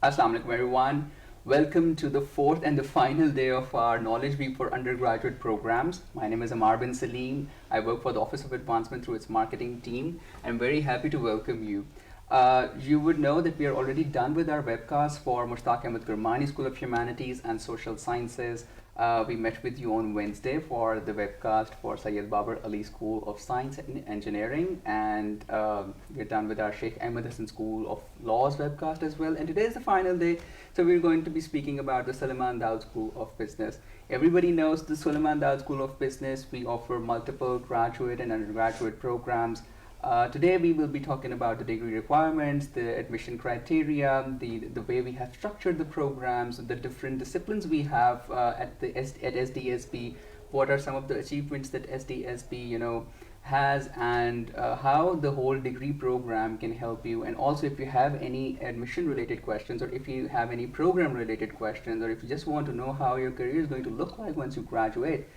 Assalamu alaikum everyone. Welcome to the fourth and the final day of our Knowledge Week for undergraduate programs. My name is Amar bin Salim. I work for the Office of Advancement through its marketing team. I'm very happy to welcome you. You would know that we are already done with our webcast for Mushtaq Ahmed Gurmani School of Humanities and Social Sciences. We met with you on Wednesday for the webcast for Syed Babar Ali School of Science and Engineering, and we're done with our Sheikh Ahmed Hassan School of Law's webcast as well. And today is the final day, so we're going to be speaking about the Suleman Dawood School of Business. Everybody knows the Suleman Dawood School of Business. We offer multiple graduate and undergraduate programs. Today we will be talking about the degree requirements, the admission criteria, the way we have structured the programs, the different disciplines we have at SDSB, what are some of the achievements that SDSB has, and how the whole degree program can help you. And also, if you have any admission related questions, or if you have any program related questions, or if you just want to know how your career is going to look like once you graduate,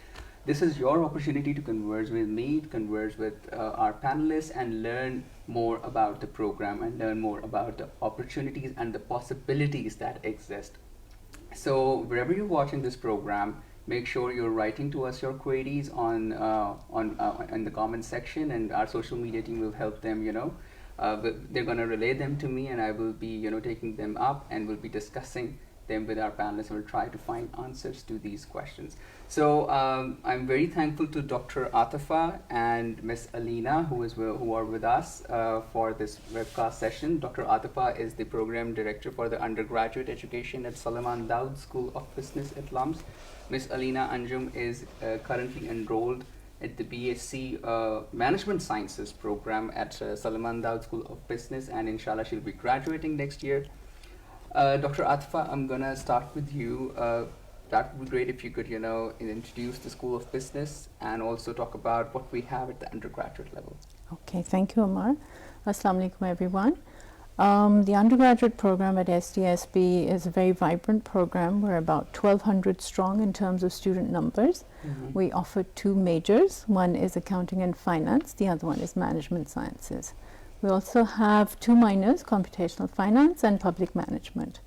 this is your opportunity to converse with me, to converse with our panelists, and learn more about the program and learn more about the opportunities and the possibilities that exist. So wherever you're watching this program, make sure you're writing to us your queries in the comment section, and our social media team will help them. They're going to relay them to me, and I will be taking them up, and we'll be discussing them with our panelists, and we'll try to find answers to these questions. So I'm very thankful to Dr. Atifa and Miss Alina who are with us for this webcast session. Dr. Atifa is the Program Director for the Undergraduate Education at Suleman Dawood School of Business at LUMS. Miss Alina Anjum is currently enrolled at the BSc Management Sciences program at Suleman Dawood School of Business, and inshallah she'll be graduating next year. Dr. Atifa, I'm gonna start with you. That would be great if you could, introduce the School of Business and also talk about what we have at the undergraduate level. Okay, thank you, Amar. Assalamu alaikum, everyone. The undergraduate program at SDSB is a very vibrant program. We're about 1,200 strong in terms of student numbers. Mm-hmm. We offer two majors. One is accounting and finance. The other one is management sciences. We also have two minors, computational finance and public management.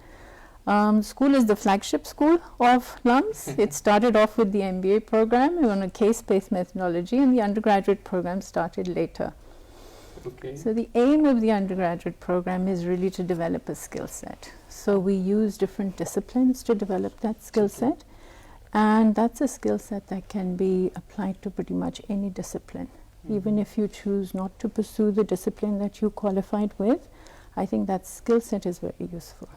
School is the flagship school of LUMS. It started off with the MBA program on a case-based methodology, and the undergraduate program started later. Okay. So the aim of the undergraduate program is really to develop a skill set. So we use different disciplines to develop that skill set, and that's a skill set that can be applied to pretty much any discipline. Even if you choose not to pursue the discipline that you qualified with, I think that skill set is very useful.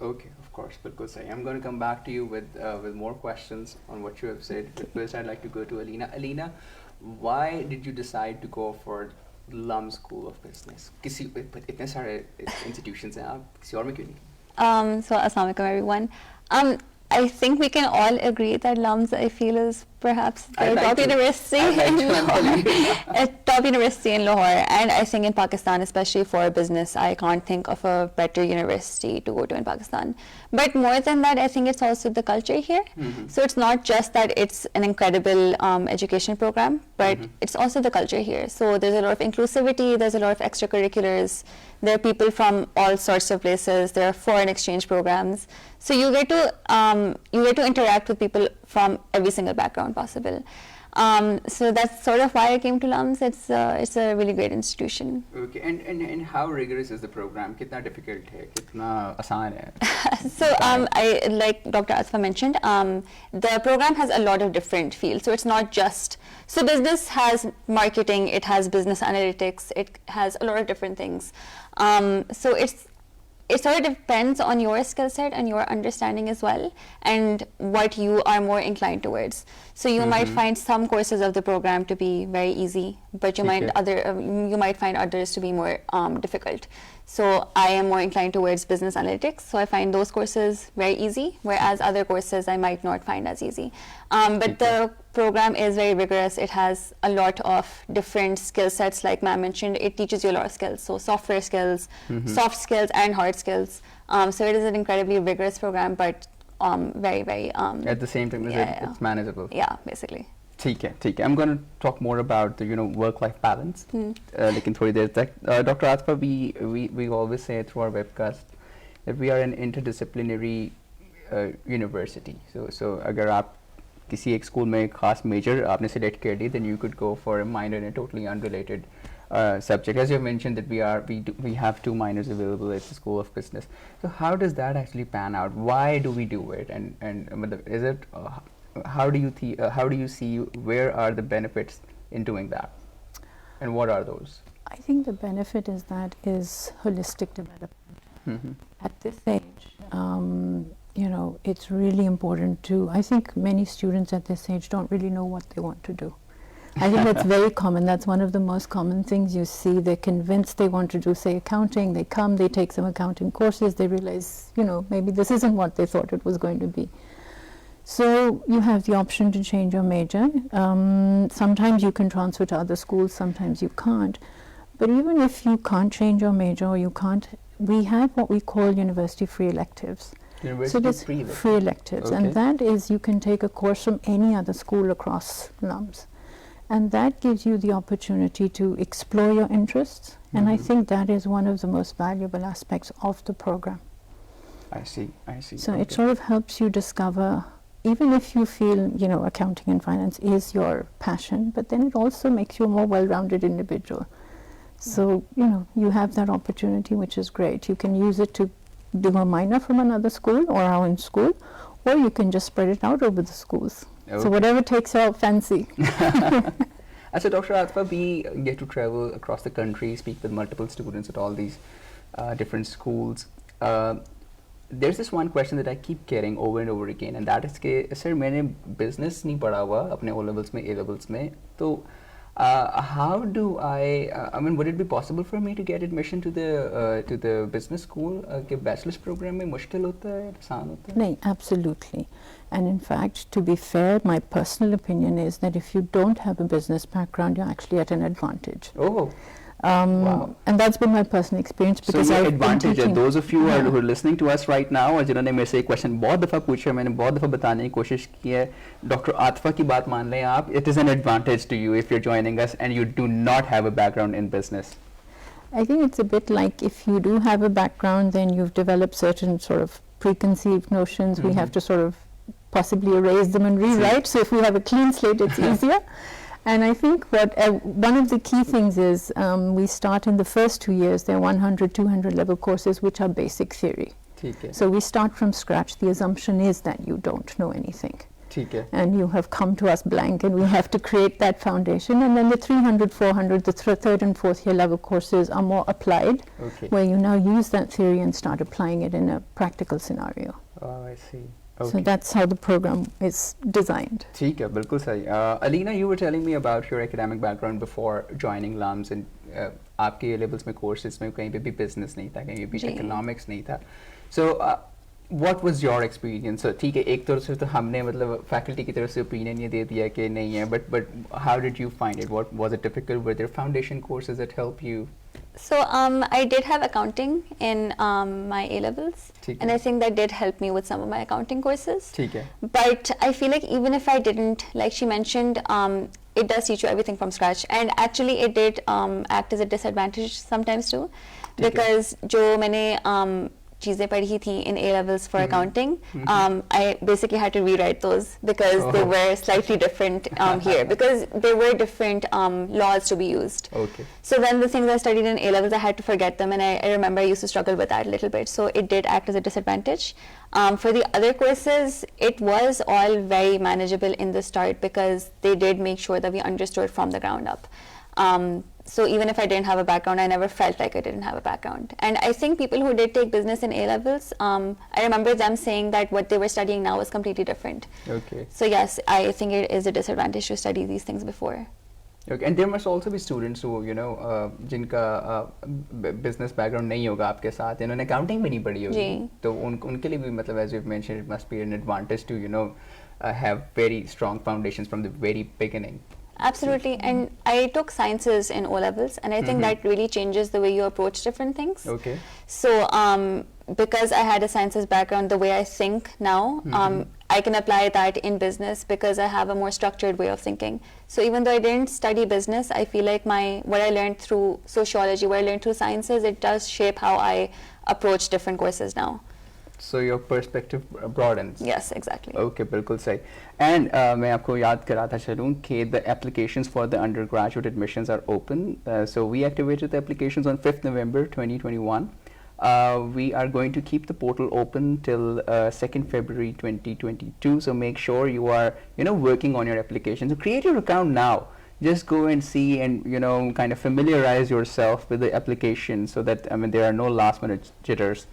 Okay, of course, bilkul sahi. I'm going to come back to you with more questions on what you have said. But first, I'd like to go to Alina. Alina, why did you decide to go for LUM School of Business? इतने सारे institutions हैं, आप किसी और में क्यों नहीं? So, assalamu alaikum, everyone. I think we can all agree that LUMS, I feel, is perhaps the top university in Lahore, and I think in Pakistan, especially for business, I can't think of a better university to go to in Pakistan. But more than that, I think it's also the culture here. Mm-hmm. So it's not just that it's an incredible education program, but it's also the culture here. So there's a lot of inclusivity, there's a lot of extracurriculars, there are people from all sorts of places, there are foreign exchange programs. So you get to interact with people from every single background possible. So that's sort of why I came to LUMS. It's a really great institution. Okay, and how rigorous is the program? Kitna difficult hai? Kitna aasan hai? So I, like Dr. Atifa mentioned, the program has a lot of different fields. So it's not just, so business has marketing, it has business analytics, it has a lot of different things. So it sort of depends on your skill set and your understanding as well, and what you are more inclined towards. So you might find some courses of the program to be very easy, but you might find others to be more difficult. So I am more inclined towards business analytics, so I find those courses very easy, whereas other courses I might not find as easy. But the program is very rigorous. It has a lot of different skill sets, like ma'am mentioned. It teaches you a lot of skills, so software skills, soft skills and hard skills. So it is an incredibly rigorous program, but very, very... at the same time, it's manageable. Yeah, basically. ठीक है. I'm going to talk more about the work-life balance. लेकिन थोड़ी देर तक, Dr. Atifa, we always say through our webcast that we are an interdisciplinary university. So अगर आप किसी एक school में खास मेजर आपने select कर ली, then you could go for a minor in a totally unrelated subject. As you have mentioned that we have 2 minors available at the School of Business. So how does that actually pan out? Why do we do it? And is it how do you see where are the benefits in doing that? And what are those? I think the benefit is that is holistic development. Mm-hmm. At this age, it's really important to, I think many students at this age don't really know what they want to do. I think that's very common. That's one of the most common things you see. They're convinced they want to do, say, accounting. They come, they take some accounting courses. They realize, maybe this isn't what they thought it was going to be. So you have the option to change your major. Sometimes you can transfer to other schools, sometimes you can't. But even if you can't change your major or you can't, we have what we call university free electives. University so there's free electives. Okay. And that is, you can take a course from any other school across LUMS. And that gives you the opportunity to explore your interests. Mm-hmm. And I think that is one of the most valuable aspects of the program. I see. So okay. It sort of helps you discover, even if you feel, accounting and finance is your passion, but then it also makes you a more well-rounded individual. So, you have that opportunity, which is great. You can use it to do a minor from another school or our own school, or you can just spread it out over the schools. Okay. So whatever takes your fancy. As a Dr. Atfa, we get to travel across the country, speak with multiple students at all these different schools. There's this one question that I keep getting over and over again, and that is कि sir मैंने business नहीं पढ़ा हुआ अपने O levels में A levels में, तो how do I mean, would it be possible for me to get admission to the business school? कि bachelor's program में मुश्किल होता है, आसान होता है? No, absolutely. And in fact, to be fair, my personal opinion is that if you don't have a business background, you're actually at an advantage. Oh. Wow. And that's been my personal experience. Because so advantage है, those of you who are listening to us right now और जिन्होंने मेरे से एक question बहुत दफ़ा पूछा, मैंने बहुत दफ़ा बताने की कोशिश की है, डॉक्टर आतिफा की बात मान लें आप, it is an advantage to you if you're joining us and you do not have a background in business. I think it's a bit like if you do have a background, then you've developed certain sort of preconceived notions. Mm-hmm. We have to sort of possibly erase them and rewrite. So if we have a clean slate, it's easier. And I think one of the key things is we start in the first 2 years, there are 100, 200 level courses which are basic theory. So we start from scratch. The assumption is that you don't know anything. And you have come to us blank, and we have to create that foundation. And then the 300, 400, the third and fourth year level courses are more applied, where you now use that theory and start applying it in a practical scenario. Oh, I see. Okay. So that's how the program is designed. ठीक है, बिल्कुल सही. Alina, you were telling me about your academic background before joining LUMS, and आपके A levels में courses में कहीं पे भी business नहीं था, कहीं पे भी economics नहीं था. So what was your experience? So ठीक है, एक तरफ से तो हमने मतलब faculty की तरफ से opinion ये दे दिया कि नहीं है, but how did you find it? What was it difficult? Were there foundation courses that help you? So I did have accounting in my A levels, and I think that did help me with some of my accounting courses. But I feel like even if I didn't, like she mentioned, it does teach you everything from scratch, and actually it did act as a disadvantage sometimes too, because जो मैंने चीज़ें पढ़ी थी in A levels for accounting, I basically had to rewrite those because they were slightly different here, because there were different laws to be used. So then the things I studied in A levels, I had to forget them, and I remember I used to struggle with that a little bit. So it did act as a disadvantage. For the other courses, it was all very manageable in the start because they did make sure that we understood from the ground up. So even if I didn't have a background, I never felt like I didn't have a background. And I think people who did take business in A levels, I remember them saying that what they were studying now was completely different. So yes, I think it is a disadvantage to study these things before. And there must also be students who, जिनका business background नहीं होगा आपके साथ, इन्होंने accounting भी नहीं पढ़ी होगी, तो उनके लिए भी मतलब, as you've mentioned, it must be an advantage to have very strong foundations from the very beginning. Absolutely, and I took sciences in O levels, and I think that really changes the way you approach different things. So because I had a sciences background, the way I think now, I can apply that in business because I have a more structured way of thinking. So even though I didn't study business, I feel like what I learned through sociology, what I learned through sciences, it does shape how I approach different courses now. So your perspective broadens. Yes, exactly. Okay, बिल्कुल सही. And मैं आपको याद कराता चलूँ कि the applications for the undergraduate admissions are open. So we activated the applications on 5th November 2021. We are going to keep the portal open till 2nd February 2022. So make sure you are, working on your application. So create your account now. Just go and see and, kind of familiarize yourself with the application so that, there are no last minute jitters.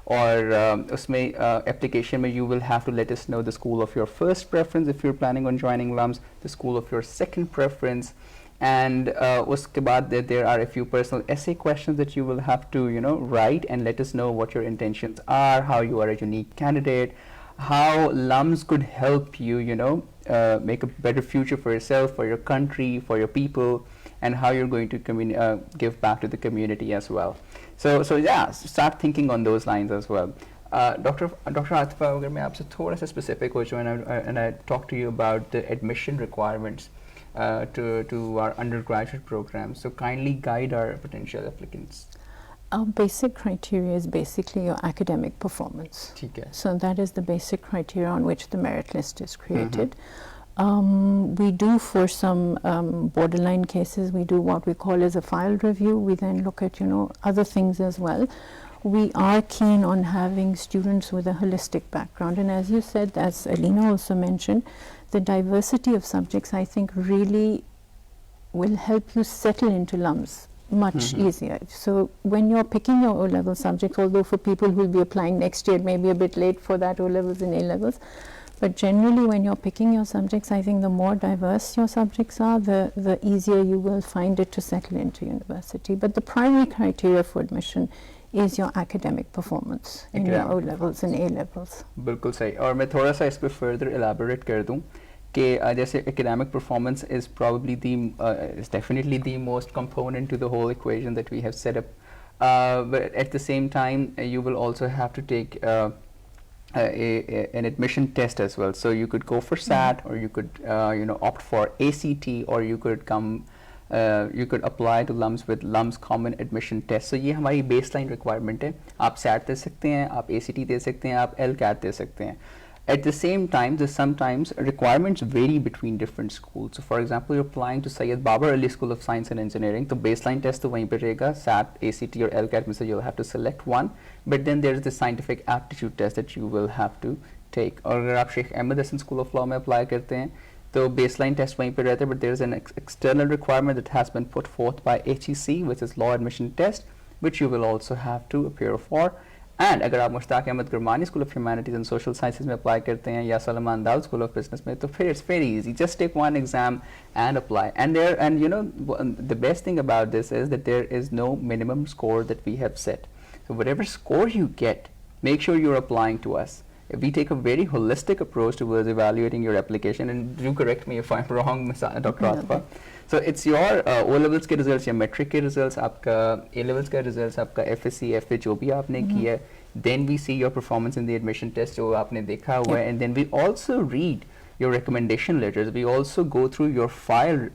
Or usme application mein you will have to let us know the school of your first preference if you're planning on joining LUMS, the school of your second preference, and uske baad there are a few personal essay questions that you will have to write and let us know what your intentions are, how you are a unique candidate, how LUMS could help you make a better future for yourself, for your country, for your people, and how you're going to give back to the community as well. So yeah, start thinking on those lines as well. Dr. Atifa, अगर मैं आपसे थोड़ा सा specific हो जाऊँ and I talk to you about the admission requirements to our undergraduate program. So kindly guide our potential applicants. Our basic criteria is basically your academic performance. ठीक है. So that is the basic criteria on which the merit list is created. We do, for some borderline cases, we do what we call as a file review. We then look at other things as well. We are keen on having students with a holistic background, and as you said, as Alina also mentioned, the diversity of subjects I think really will help you settle into LUMS much easier. So when you're picking your O-level subjects, although for people who will be applying next year, it may be a bit late for that O-levels and A-levels, but generally when you're picking your subjects, I think the more diverse your subjects are, the easier you will find it to settle into university. But the primary criteria for admission is your academic performance in your O-levels and A-levels. बिल्कुल सही. और मैं थोड़ा सा इस पर further elaborate कर दूँ कि जैसे academic performance is probably is definitely the most component to the whole equation that we have set up. But at the same time, you will also have to take an admission test as well. So you could go for SAT, or you could opt for ACT, or you could apply to LUMS with LUMS Common Admission Test. So ये हमारी baseline requirement है. आप SAT दे सकते हैं, आप ACT दे सकते हैं, आप LCAT दे सकते हैं. At the same time, sometimes requirements vary between different schools. So for example, you're applying to Syed Babar Ali School of Science and Engineering, the baseline test तो वहीं पे रहेगा. SAT, ACT or LCAT में से you'll have to select one. But then there's the scientific aptitude test that you will have to take. और अगर आप Sheikh Ahmad Hasan School of Law में apply करते हैं, तो baseline test वहीं पे रहता है, but there's an external requirement that has been put forth by HEC, which is Law Admission Test, which you will also have to appear for. And अगर आप Mushtaq Ahmad Gurmani School of Humanities and Social Sciences में apply करते हैं या Suleman Dawood School of Business में, तो फिर it's very easy. Just take one exam and apply. And the best thing about this is that there is no minimum score that we have set. So whatever score you get, make sure you're applying to us. We take a very holistic approach towards evaluating your application, and do correct me if I'm wrong, Dr. Atifa. So it's your O-levels के results या metric के results, आपका A-levels का results, आपका FSC, FH जो भी आपने किया है, then we see your performance in the admission test जो आपने देखा हुआ है, and then we also read your recommendation letters. We also go through your file,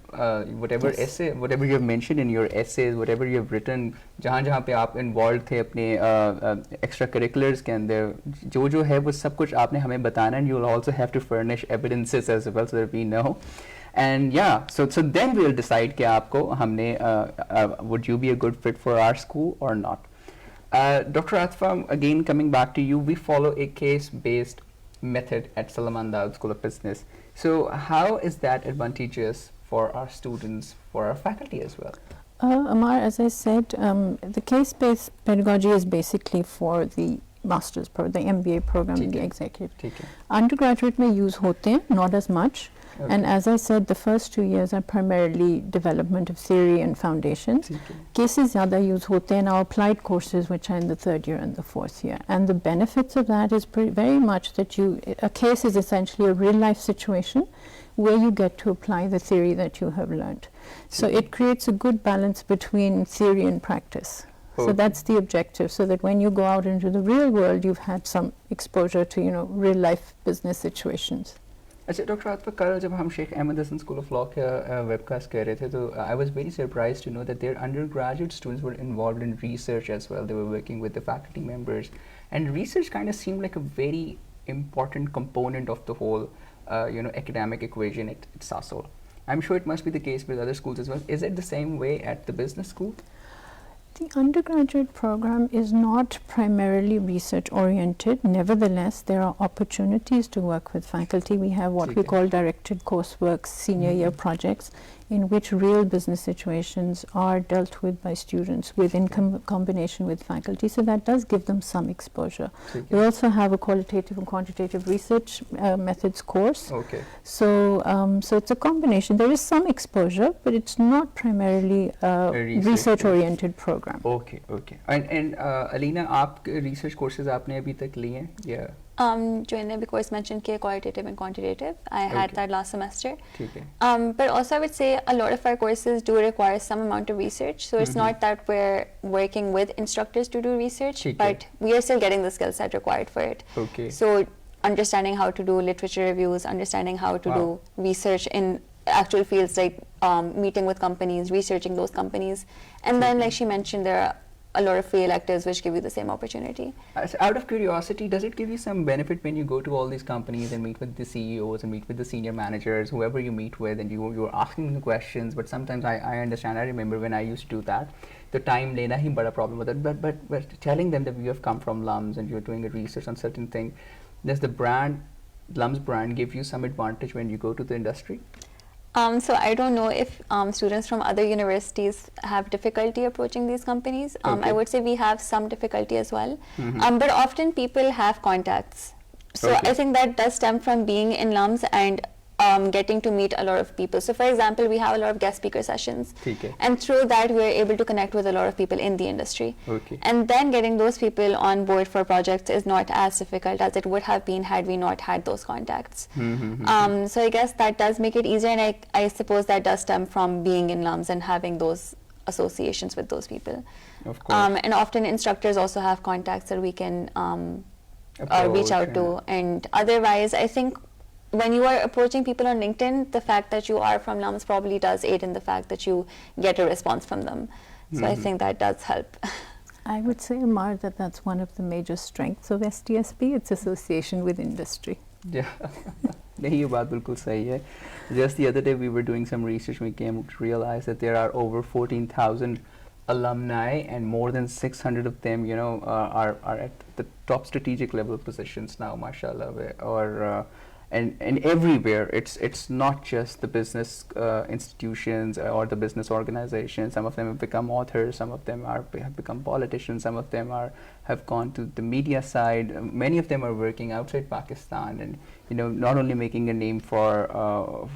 whatever essay, whatever you have mentioned in your essays, whatever you have written, जहाँ पे आप involved थे अपने extracurriculars के अंदर, जो है वो सब कुछ आपने हमें बताना, and you will also have to furnish evidences as well so that we know. And yeah, so then we'll decide कि आपको हमने would you be a good fit for our school or not. Dr. Atifa, again coming back to you, we follow a case-based method at Suleman Dawood School of Business. So how is that advantageous for our students, for our faculty as well? Amar, as I said, the case-based pedagogy is basically for the master's program, the MBA program in the executive. Undergraduate may use hote hain, not as much. Okay. And as I said, the first 2 years are primarily development of theory and foundations. Cases zyada use hote hain, our applied courses which are in the 3rd year and the 4th year. And the benefits of that is very much that a case is essentially a real life situation where you get to apply the theory that you have learned. So it creates a good balance between theory and practice. So that's the objective, so that when you go out into the real world, you've had some exposure to, real life business situations. अच्छा doctor Atfa कल जब हम Shaikh Ahmad Hassan school of law का webcast कर रहे थे तो I was very surprised to know that there undergraduate students were involved in research as well they were working with the faculty members and research kind of seemed like a very important component of the whole academic equation at Sasol. I'm sure it must be the case with other schools as well. Is it the same way at the business school? The undergraduate program is not primarily research oriented. Nevertheless, there are opportunities to work with faculty. We have what we call directed coursework, senior year projects, in which real business situations are dealt with by students within combination with faculty. So that does give them some exposure. We also have a qualitative and quantitative research methods course. Okay. So it's a combination. There is some exposure, but it's not primarily a research oriented program. Okay. And Alina, आप research courses आपने अभी तक लिए हैं? Yeah. जो इन्हें course mentioned किए qualitative and quantitative. I had that last semester. ठीक है. But also I would say a lot of our courses do require some amount of research. So it's not that we're working with instructors to do research, but we are still getting the skill set required for it. Okay. So understanding how to do literature reviews, understanding how to do research in actual fields like meeting with companies, researching those companies. And then like she mentioned, there are a lot of free electives which give you the same opportunity. Out of curiosity, does it give you some benefit when you go to all these companies and meet with the CEOs and meet with the senior managers, whoever you meet with, and you're asking them questions? But sometimes I understand, I remember when I used to do that, the time lena hi bada problem with it. But telling them that you have come from LUMS and you're doing a research on certain thing, does the LUMS brand give you some advantage when you go to the industry? So I don't know if students from other universities have difficulty approaching these companies. I would say we have some difficulty as well. But often people have contacts. So I think that does stem from being in LUMS and getting to meet a lot of people. So for example, we have a lot of guest speaker sessions. And through that, we are able to connect with a lot of people in the industry. And then getting those people on board for projects is not as difficult as it would have been had we not had those contacts. So I guess that does make it easier, and I suppose that does stem from being in LUMS and having those associations with those people. Of course. And often instructors also have contacts that we can reach out to. And otherwise, I think when you are approaching people on LinkedIn, the fact that you are from LUMS probably does aid in the fact that you get a response from them. So I think that does help. I would say, Amar, that that's one of the major strengths of STSP, its association with industry. Yeah. nahi, ye baat bilkul sahi hai. Just the other day we were doing some research, we came to realize that there are over 14,000 alumni and more than 600 of them, are at the top strategic level positions now, mashallah. Or and everywhere, it's not just the business institutions or the business organizations. Some of them have become authors, some of them have become politicians, some of them have gone to the media side. Many of them are working outside Pakistan, and not only making a name for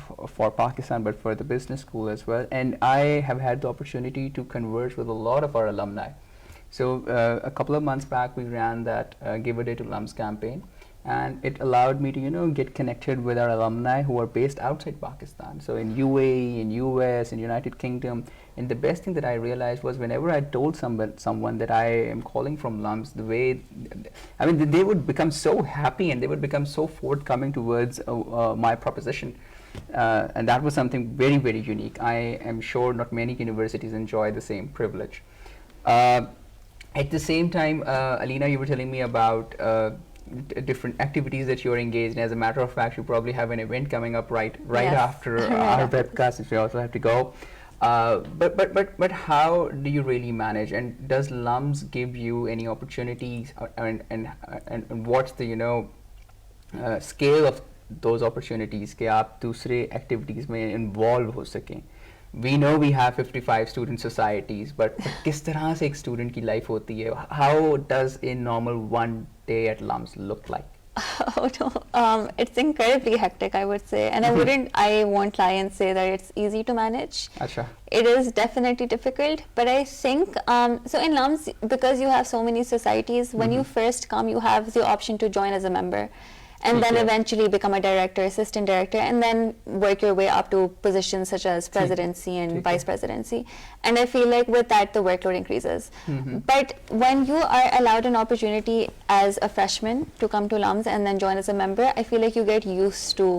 Pakistan but for the business school as well. And I have had the opportunity to converse with a lot of our alumni. So a couple of months back, we ran that Give a Day to LUMS campaign. And it allowed me to, get connected with our alumni who are based outside Pakistan. So in UAE, in US, in United Kingdom. And the best thing that I realized was whenever I told someone that I am calling from LUMS, they would become so happy and they would become so forthcoming towards my proposition. And that was something very, very unique. I am sure not many universities enjoy the same privilege. At the same time, Alina, you were telling me about different activities that you're engaged in. As a matter of fact, you probably have an event coming up right after our webcast, if you also have to go. But how do you really manage? And does LUMS give you any opportunities? And what's the scale of those opportunities कि आप दूसरे activities में involve हो सकें? We know we have 55 student societies, but किस तरह से एक student की life होती है? How does a normal one day at LUMS look like? Oh no, it's incredibly hectic, I would say, and I won't lie and say that it's easy to manage. Achha. It is definitely difficult, but I think so in LUMS, because you have so many societies, when you first come, you have the option to join as a member. and then Okay. eventually become a director, assistant director, and then work your way up to positions such as presidency and vice presidency. And I feel like with that, the workload increases. But when you are allowed an opportunity as a freshman to come to LUMS and then join as a member, I feel like you get used to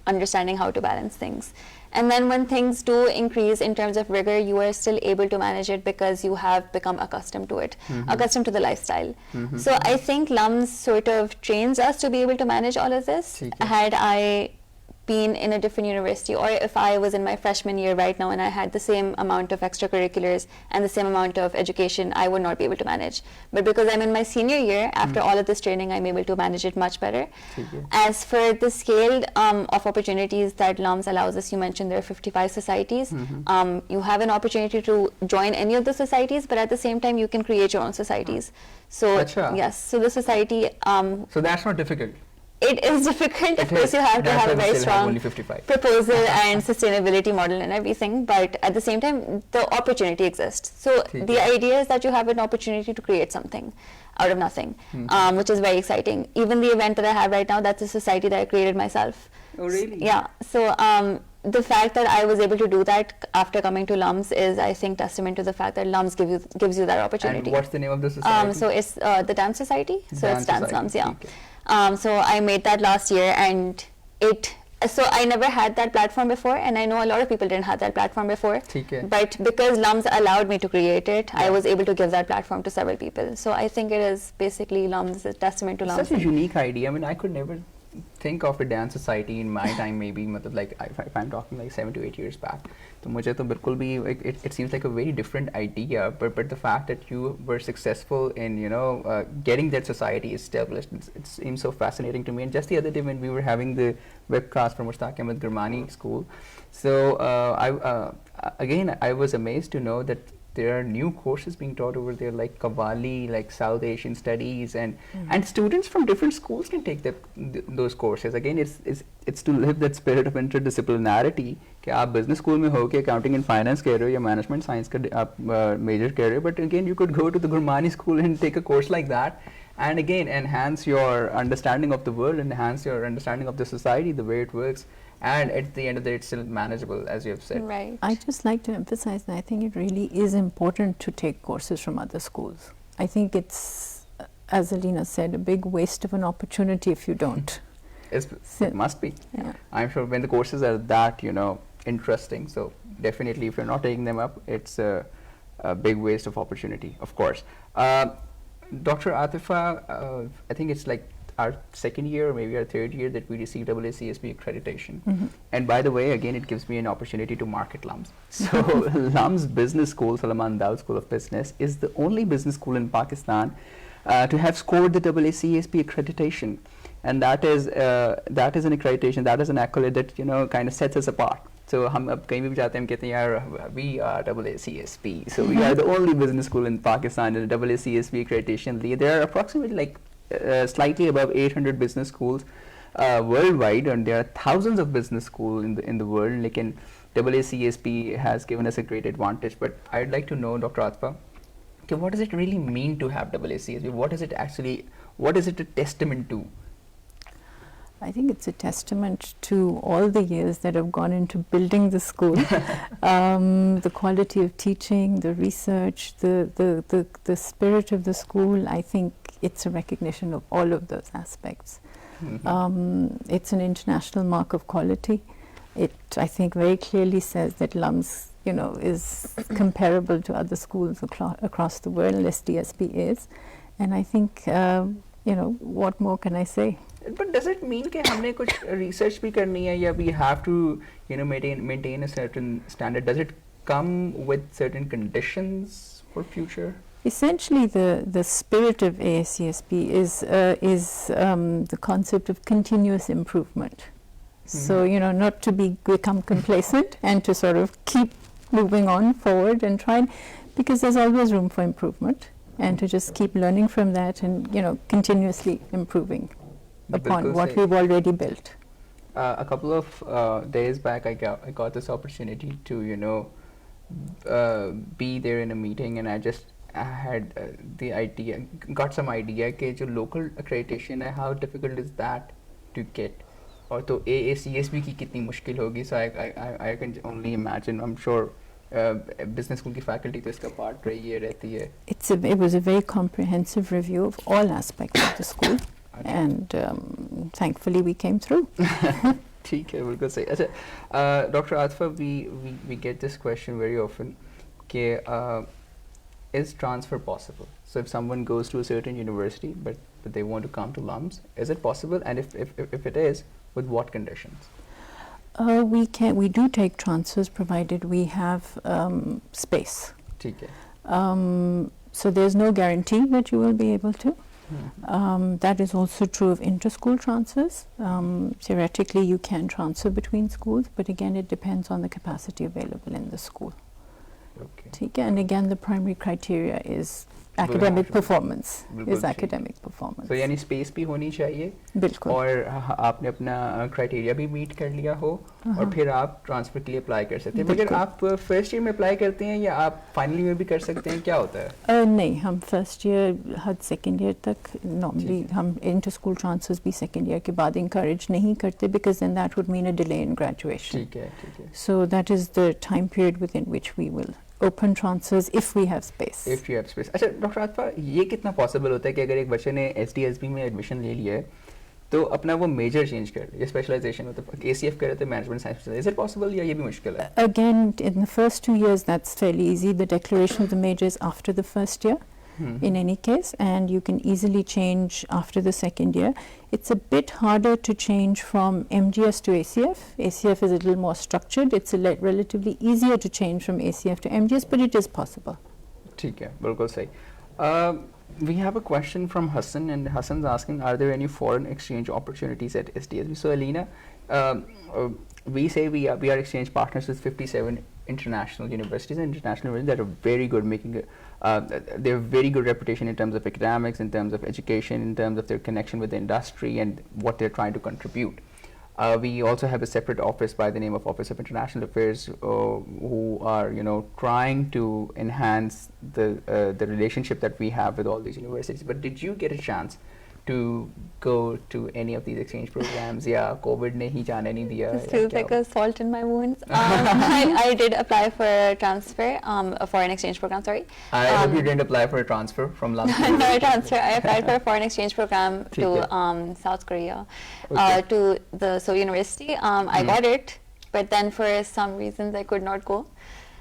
understanding how to balance things. And then when things do increase in terms of rigor, you are still able to manage it because you have become accustomed to it, accustomed to the lifestyle. So I think LUMS sort of trains us to be able to manage all of this. Had I been in a different university, or if I was in my freshman year right now and I had the same amount of extracurriculars and the same amount of education, I would not be able to manage. But because I'm in my senior year, after all of this training, I'm able to manage it much better. As for the scale of opportunities that LUMS allows us, you mentioned there are 55 societies. You have an opportunity to join any of the societies, but at the same time, you can create your own societies. So yes, so the society. So that's not difficult. It is difficult. Of course, you have to have a very strong proposal and sustainability model and everything, but at the same time, the opportunity exists. So the idea is that you have an opportunity to create something out of nothing, which is very exciting. Even the event that I have right now, that's a society that I created myself. Oh, really? Yeah. So the fact that I was able to do that after coming to LUMS is, I think, testament to the fact that LUMS gives you that opportunity. And what's the name of the society? So it's the Dance Society. So it's Dance LUMS, yeah. Okay. So I made that last year, and so I never had that platform before, and I know a lot of people didn't have that platform before. But because LUMS allowed me to create it, I was able to give that platform to several people. So I think it is basically LUMS, a testament to LUMS. Such a unique idea. I mean, I could never think of a dance society in my time, maybe like if I'm talking like 7 to 8 years back. So मुझे तो बिल्कुल भी it seems like a very different idea, but the fact that you were successful in getting that society established, it seems so fascinating to me. And just the other day when we were having the webcast from Mushtaq Ahmed Gurmani School, so I was amazed to know that there are new courses being taught over there, like Qawwali, like South Asian studies, and students from different schools can take those courses. Again, it's to live that spirit of interdisciplinarity. कि आप business school में हो के accounting and finance कर रहे हो या management science का आप major कर रहे हो, but again you could go to the Gurmani school and take a course like that, and again enhance your understanding of the world, enhance your understanding of the society, the way it works. And at the end of the day, it's still manageable, as you have said. Right. I just like to emphasize that I think it really is important to take courses from other schools. I think it's, as Alina said, a big waste of an opportunity if you don't. It must be. Yeah. I'm sure when the courses are that, interesting, so definitely if you're not taking them up, it's a big waste of opportunity, of course. Dr. Atifa, I think it's like our second year or maybe our third year that we received AACSB accreditation. And by the way, again, it gives me an opportunity to market LUMS. So LUMS Business School, Suleman Dawood School of Business, is the only business school in Pakistan to have scored the AACSB accreditation. And that is an accreditation, that is an accolade that kind of sets us apart. So हम अब कहीं भी जाते हैं हम कहते हैं यार we are AACSB. So we are the only business school in Pakistan in AACSB accreditation. There are approximately like slightly above 800 business schools worldwide, and there are thousands of business schools in the world. Lekin AACSB has given us a great advantage. But I'd like to know, Dr. Atfa, what does it really mean to have AACSB? What is it a testament to? I think it's a testament to all the years that have gone into building the school, the quality of teaching, the research, the spirit of the school. I think it's a recognition of all of those aspects. It's an international mark of quality. It, I think, very clearly says that LUMS, is comparable to other schools across the world. SDSB is, and I think, what more can I say? But does it mean that हमने कुछ research भी करनी है या we have to maintain a certain standard? Does it come with certain conditions for future? Essentially, the spirit of AACSB is the concept of continuous improvement. So not to become complacent and to sort of keep moving on forward and try, because there's always room for improvement, and to just keep learning from that and continuously improving upon what we've already built. A couple of days back, I got this opportunity to be there in a meeting, and I had got some idea that local accreditation, how difficult is that? to get. और तो AACSB की कितनी मुश्किल होगी. So I can only imagine. I'm sure business school की faculty तो इसका part रही है रहती है. It was a very comprehensive review of all aspects of the school, and thankfully we came through. ठीक है, बिल्कुल सही. अच्छा, Dr. Atfa, we get this question very often कि is transfer possible? So if someone goes to a certain university but they want to come to LUMS, is it possible? And if it is, with what conditions? We do take transfers provided we have space. ठीक है. So there's no guarantee that you will be able to. That is also true of inter-school transfers. Theoretically, you can transfer between schools, but again, it depends on the capacity available in the school. Okay. ठीक है, and again, the primary criteria is academic performance. Is academic performance. So यानी space भी होनी चाहिए. बिल्कुल. और आपने अपना criteria भी meet कर लिया हो और फिर आप transfer के लिए apply कर सकते हैं. मगर आप first year में apply करते हैं या आप final year में भी कर सकते हैं, क्या होता है? नहीं, हम first year हद second year तक normally हम inter school transfers भी second year के बाद encourage नहीं करते, because then that would mean a delay in graduation. ठीक है, ठीक है. So that is the time period within which we will open transfers if we have space. If you have space. अच्छा, doctor आतफा, ये कितना possible होता है कि अगर एक बच्चे ने SDSB में एडमिशन ले लिया है तो अपना वो मेजर चेंज कर ले, स्पेशलाइजेशन होता है, ACF करे तो management science, is it possible या ये भी मुश्किल है? Again, in the first 2 years that's fairly easy. The declaration of the major is after the first year. In any case, and you can easily change after the second year. It's a bit harder to change from MGS to ACF. ACF is a little more structured. It's relatively easier to change from ACF to MGS, but it is possible. ठीक है, बिल्कुल सही. We have a question from Hassan, and Hassan's asking, are there any foreign exchange opportunities at SDSB? So Alina, we say we are exchange partners with 57 international universities, and international universities that are very good, making they have very good reputation in terms of academics, in terms of education, in terms of their connection with the industry and what they're trying to contribute. We also have a separate office by the name of Office of International Affairs, who are trying to enhance the relationship that we have with all these universities. But did you get a chance to go to any of these exchange programs? Yeah, COVID ne hi jaane nahi diya. This feels like a salt in my wounds. I did apply for a transfer, a foreign exchange program, sorry. I hope you didn't apply for a transfer from London. No, a transfer. I applied for a foreign exchange program to South Korea, to the Seoul University. I got it, but then for some reasons I could not go.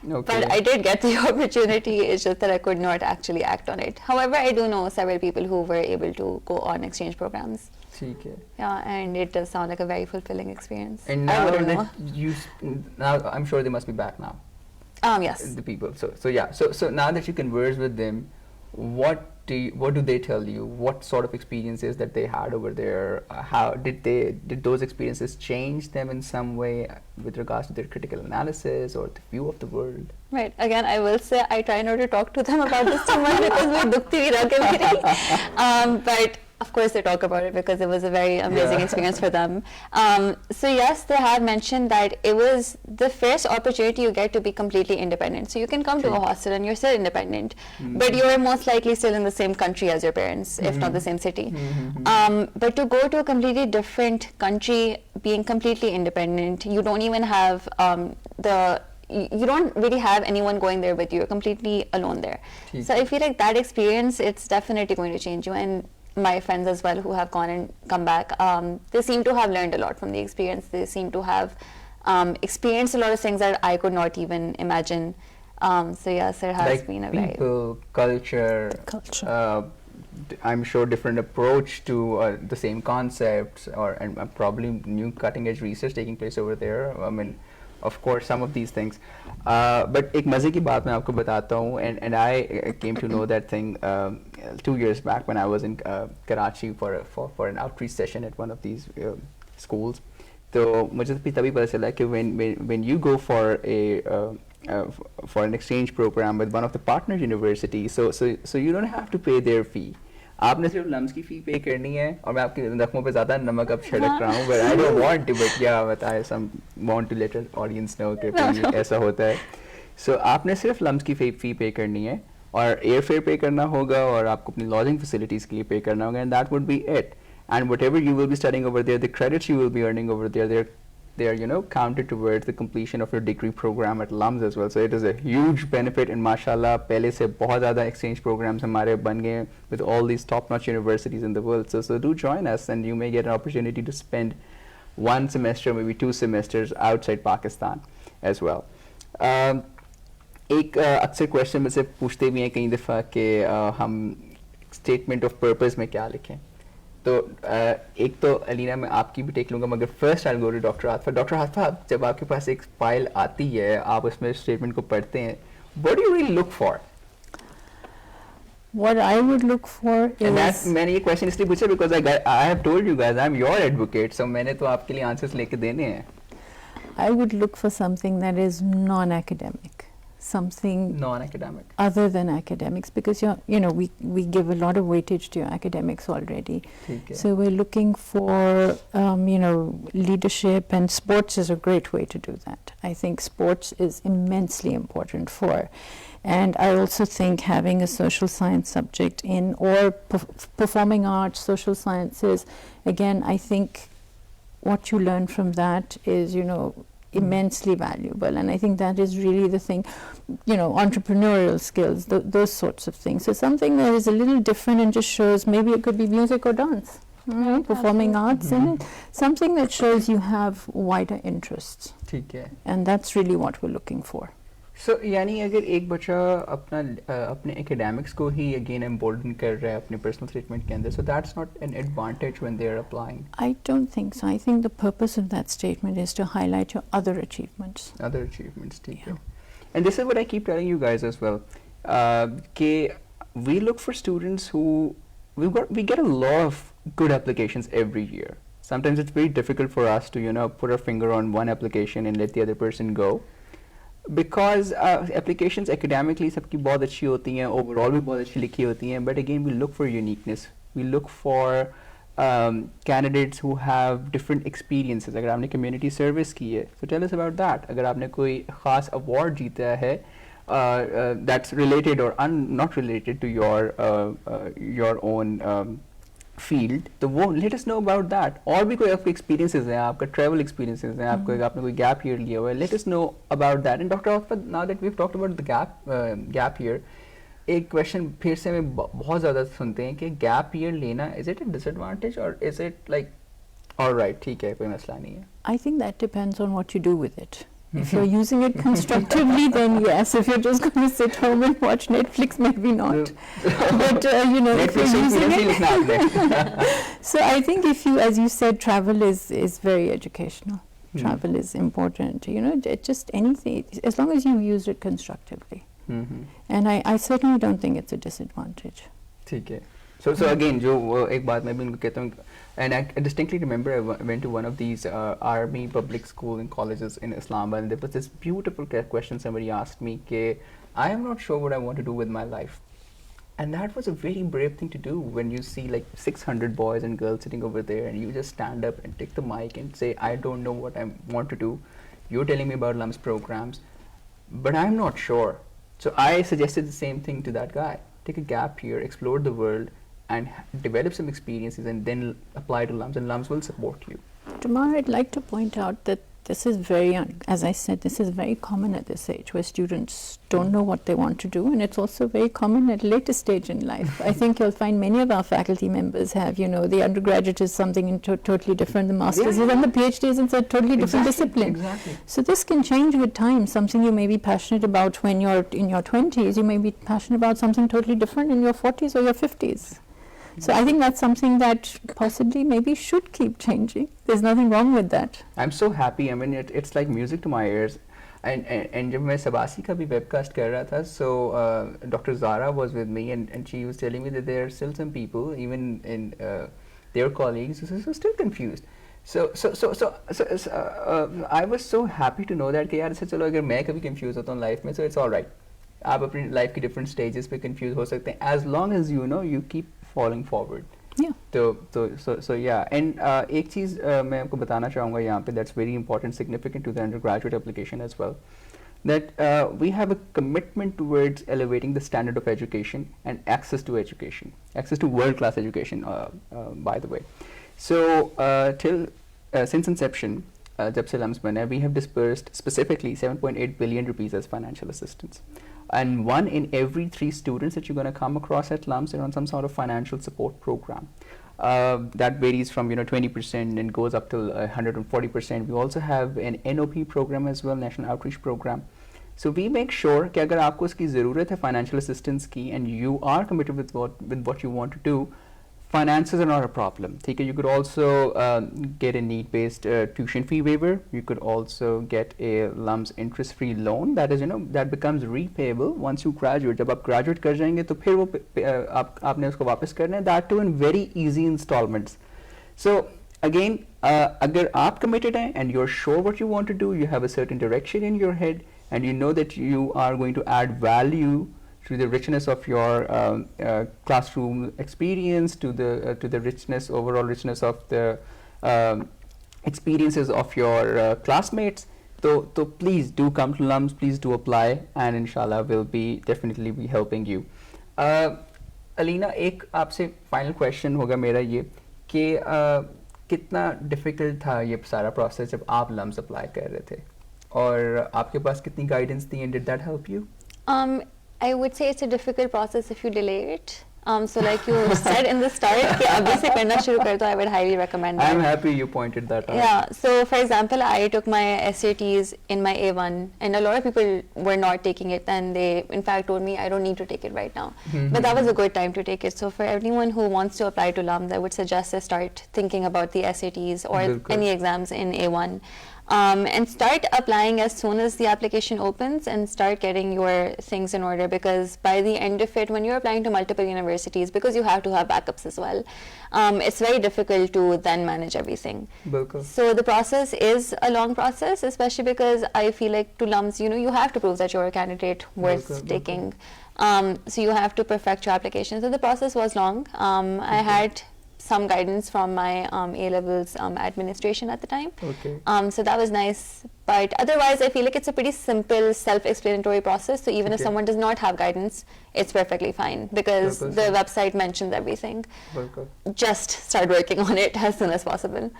Okay. But I did get the opportunity, it's just that I could not actually act on it. However, I do know several people who were able to go on exchange programs. ठीक है. Yeah, and it does sound like a very fulfilling experience. And now I'm sure they must be back now. Yes. The people. So yeah. So now that you converse with them, what do they tell you? What sort of experiences that they had over there? How did those experiences change them in some way with regards to their critical analysis or the view of the world? Right. Again, I will say I try not to talk to them about this too much because we dukti vi rage meri. But of course they talk about it because it was a very amazing experience for them. So yes, they have mentioned that it was the first opportunity you get to be completely independent. So you can come to a hostel and you're still independent, but you're most likely still in the same country as your parents, if not the same city. But to go to a completely different country, being completely independent, you don't even have you don't really have anyone going there with you. You're completely alone there. So I feel like that experience, it's definitely going to change you. And my friends as well who have gone and come back, they seem to have learned a lot from the experience. They seem to have experienced a lot of things that I could not even imagine. So yes, there has been a very people, culture. I'm sure different approach to the same concepts, and probably new cutting edge research taking place over there. I mean, of course, some of these things. But एक मज़े की बात मैं आपको बताता हूँ, and I came to know that thing 2 years back when I was in Karachi for an outreach session at one of these schools. तो मुझे तभी पता चला कि when you go for an exchange program with one of the partner universities, so you don't have to pay their fee. आपने सिर्फ lumps की फी पे करनी है, और मैं आपके जख्मों पे ज़्यादा नमक अब छिड़क रहा हूँ, but I don't want to, but yeah, but I want to let the audience know कि ऐसा होता है. So आपने सिर्फ लम्स की फी पे करनी है और एयर फेयर पे करना होगा और आपको अपनी लॉजिंग फैसिलिटीज़ के लिए पे करना होगा, and that would be it. and whatever you will be studying over there, the credits you will be earning over there, they're counted towards the completion of your degree program at LUMS as well. So it is a huge benefit, and mashallah पहले से बहुत ज़्यादा exchange programs हमारे बन गए with all these top-notch universities in the world. So do join us, and you may get an opportunity to spend 1 semester, maybe 2 semesters outside Pakistan as well. एक अक्सर question में से पूछते भी हैं कई दफ़ा कि हम स्टेटमेंट ऑफ पर्पस में क्या लिखें. तो एक तो अलीना मैं आपकी भी टेक लूँगा, मगर first I go to doctor Atifa. Doctor Atifa, जब आपके पास एक फाइल आती है, आप उसमें स्टेटमेंट को पढ़ते हैं, what do you really look for? What I would look for is... मैंने ये क्वेश्चन इसलिए पूछा because I have told you guys I am your advocate, so मैंने तो आपके लिए आंसर्स लेके देने हैं. I would look for something that is non-academic, something non-academic other than academics, because we give a lot of weightage to your academics already. Okay. So we're looking for leadership, and sports is a great way to do that. I think sports is immensely important for, and I also think having a social science subject in, or performing arts, social sciences, again I think what you learn from that is immensely valuable, and I think that is really the thing, entrepreneurial skills, those sorts of things. So something that is a little different and just shows, maybe it could be music or dance, performing arts, and something that shows you have wider interests. ठीक है. And that's really what we're looking for. So यानी अगर एक बच्चा अपने academics को ही again embolden कर रहा है अपने पर्सनल स्टेटमेंट के अंदर, so that's not an advantage when they are applying. I don't think so. I think the purpose of that statement is to highlight your other achievements. Other achievements, ठीक है. And this is what I keep telling you guys as well. कि we look for students who we get a lot of good applications every year. Sometimes it's very difficult for us to put our finger on one application and let the other person go. Because applications academically सबकी बहुत अच्छी होती हैं, overall भी बहुत अच्छी लिखी होती हैं, but again we look for uniqueness. We look for candidates who have different experiences. अगर आपने community service की है, so tell us about that. अगर आपने कोई ख़ास award जीता है that's related or not related to your own field, तो वो let us know about that. और भी कोई आपके experiences हैं, आपका travel experiences हैं, आपने कोई gap year लिया हुआ है, let us know about that. And Dr. Afifa, now that we've talked about the gap year, एक question फिर से हमें बहुत ज़्यादा सुनते हैं कि gap year लेना, is it a disadvantage or is it like alright, ठीक है, कोई मसला नहीं है? I think that depends on what you do with it. If you're using it constructively, then yes. If you're just going to sit home and watch Netflix, maybe not. But if you're using it, so I think if you, as you said, travel is very educational. Travel is important. Just anything, as long as you use it constructively. And I certainly don't think it's a disadvantage. ठीक है. So again, जो एक बात मैं भी उनको कहता हूँ, and I distinctly remember I went to one of these army public school and colleges in Islamabad, and there was this beautiful question somebody asked me कि I am not sure what I want to do with my life. And that was a very brave thing to do when you see like 600 boys and girls sitting over there, and you just stand up and take the mic and say, I don't know what I want to do. You're telling me about LUMS programs, but I'm not sure. So I suggested the same thing to that guy. Take a gap year, explore the world, and develop some experiences, and then apply to LUMS, and LUMS will support you. Tamar, I'd like to point out that this is as I said, this is very common at this age, where students don't know what they want to do, and it's also very common at a later stage in life. I think you'll find many of our faculty members have, the undergraduate is something totally different, the master's is, and the PhD is in a totally different discipline. Exactly. So this can change with time. Something you may be passionate about when you're in your 20s, you may be passionate about something totally different in your 40s or your 50s. So I think that's something that possibly maybe should keep changing. There's nothing wrong with that. I'm so happy. I mean, it's like music to my ears. And जब मैं सबासी का भी webcast कर रहा था, so Dr. Zara was with me, and she was telling me that there are still some people, even in their colleagues, who are still confused. So I was so happy to know that कि यार चलो अगर मैं कभी confused होता हूँ life में, so it's all right. आप अपनी life की different stages पे confused हो सकते हैं, as long as you keep falling forward. Yeah. So yeah, and एक चीज़ मैं आपको बताना चाहूँगा यहाँ पे that's very important, significant to the undergraduate application as well, that we have a commitment towards elevating the standard of education and access to education, access to world-class education, by the way. So since inception, जब से LUMS बना है, we have dispersed specifically 7.8 billion rupees as financial assistance. And 1 in every 3 students that you're going to come across at LUMS are on some sort of financial support program. That varies from 20% and goes up to 140%. We also have an NOP program as well, National Outreach Program. So we make sure कि अगर आपको उसकी ज़रूरत है financial assistance की and you are committed with what you want to do, finances are not a problem. ठीक है, you could also get a need-based tuition fee waiver. You could also get a LUMS interest-free loan that is that becomes repayable once you graduate. जब आप graduate कर जाएंगे तो फिर वो आपने उसको वापस करना है, that too in very easy installments. So again, अगर आप committed हैं and you're sure what you want to do, you have a certain direction in your head, and you know that you are going to add value to the richness of your classroom experience, to the richness, overall richness of the experiences of your classmates. So please do come to LUMS, please do apply, and inshallah we'll definitely be helping you. Alina, एक आपसे final question होगा मेरा ये कि कितना difficult था ये सारा process जब आप LUMS apply कर रहे थे, और आपके पास कितनी guidance थी, and did that help you? I would say it's a difficult process if you delay it. So like you said in the start, कि अभी से करना शुरू कर दो, I would highly recommend that. I'm happy you pointed that out. Yeah, so for example, I took my SATs in my A1, and a lot of people were not taking it, and they in fact told me I don't need to take it right now. But that was a good time to take it. So for everyone who wants to apply to LUMS, I would suggest to start thinking about the SATs or any exams in A1. And start applying as soon as the application opens, and start getting your things in order, because by the end of it, when you're applying to multiple universities, because you have to have backups as well, it's very difficult to then manage everything. So the process is a long process, especially because I feel like to LUMS, you have to prove that you're a candidate worth taking. So you have to perfect your application. So the process was long. I had some guidance from my A-levels administration at the time. So that was nice. But otherwise, I feel like it's a pretty simple, self-explanatory process. So even if someone does not have guidance, it's perfectly fine, because the website mentions everything. Just start working on it as soon as possible.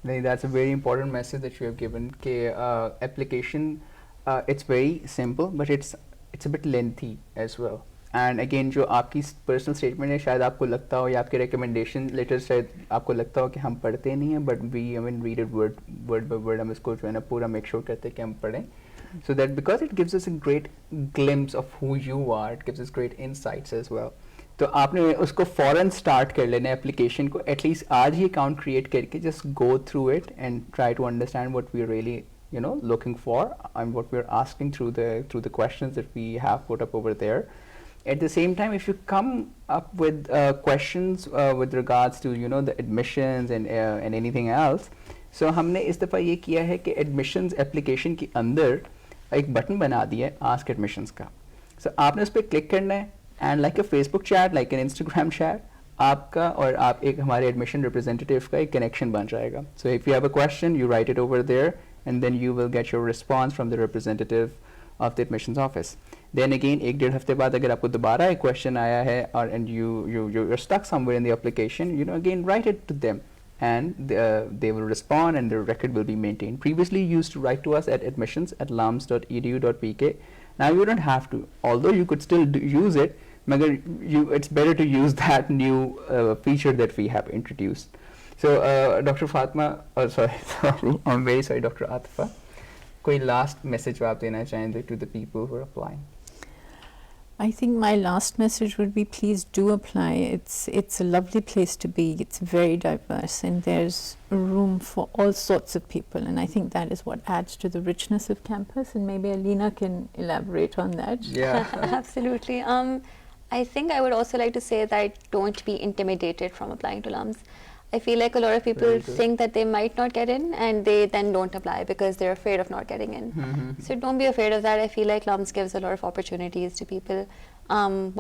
That's a very important message that you have given. Application, it's very simple, but it's a bit lengthy as well. And again, जो आपकी personal statement है, शायद आपको लगता हो, या आपके recommendation letters शायद आपको लगता हो कि हम पढ़ते नहीं हैं, but we read it word by word, हम इसको जो है ना पूरा मेक श्योर करते हैं कि हम पढ़ें, so that because it gives us a great glimpse of who you are, it gives us great insights as well. तो आपने उसको फ़ौरन स्टार्ट कर लेना है एप्लीकेशन को, एटलीस्ट आज ही अकाउंट क्रिएट करके just go through it and try to understand what we are really looking for and what we are asking through the questions that we have put up over there. At the same time, if you come up with questions with regards to the admissions and anything else, so हमने इस दफ़ा ये किया है कि admissions application के अंदर एक बटन बना दिया है ask admissions का. So आपने उस पर क्लिक करना है, and like a Facebook chat, like an Instagram chat, आपका और आप एक हमारे admission representative का एक connection बन जाएगा. So if you have a question, you write it over there, and then you will get your response from the representative of the admissions office. Then again, 1-1.5 हफ्ते बाद अगर आपको दोबारा एक question आया है, or and you're stuck somewhere in the application, again write it to them, and they will respond, and the record will be maintained. Previously, you used to write to us at admissions@lums.edu.pk. Now you don't have to, although you could still use it. It's better to use that new feature that we have introduced. So, Dr. Fatma, sorry, I'm very sorry, Dr. Atifa. कोई last message आप देना चाहेंगे to the people who are applying? I think my last message would be, please do apply. It's a lovely place to be. It's very diverse, and there's room for all sorts of people, and I think that is what adds to the richness of campus, and maybe Alina can elaborate on that. Yeah. Absolutely. I think I would also like to say that don't be intimidated from applying to LUMS. I feel like a lot of people think that they might not get in, and they then don't apply because they're afraid of not getting in. So don't be afraid of that. I feel like LUMS gives a lot of opportunities to people.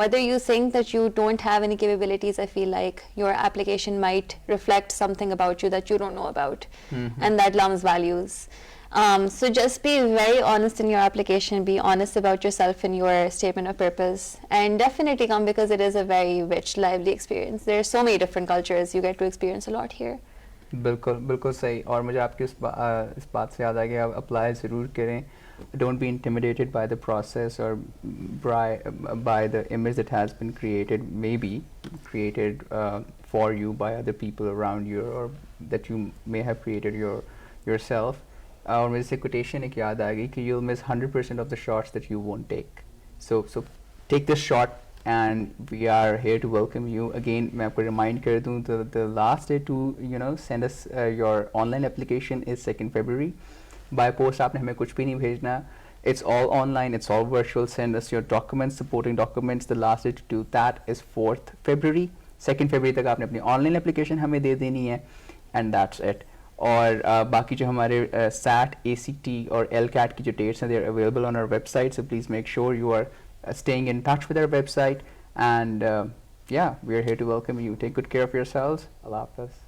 Whether you think that you don't have any capabilities, I feel like your application might reflect something about you that you don't know about, and that LUMS values. So just be very honest in your application, be honest about yourself in your statement of purpose, and definitely come because it is a very rich, lively experience. There are so many different cultures, you get to experience a lot here. बिल्कुल बिल्कुल सही और मुझे आपकी इस बात से याद आ गया आप अप्लाई ज़रूर करें don't be intimidated by the process or by the image that has been created maybe created for you by other people around you or that you may have created yourself और मुझे से quotation एक याद आ गई कि you'll miss 100% of the shots that you won't take so take this shot and we are here to welcome you again मैं आपको remind कर दूँ the last day to send us your online application is 2nd February by post आपने हमें कुछ भी नहीं भेजना it's all online it's all virtual send us your documents supporting documents the last day to do that is 4th February 2nd February तक आपने अपनी online application हमें दे देनी है and that's it और बाकी जो हमारे SAT, ACT और LCAT की जो dates हैं they are available on our website so please make sure you are staying in touch with our website and yeah we are here to welcome you take good care of yourselves Allah Hafiz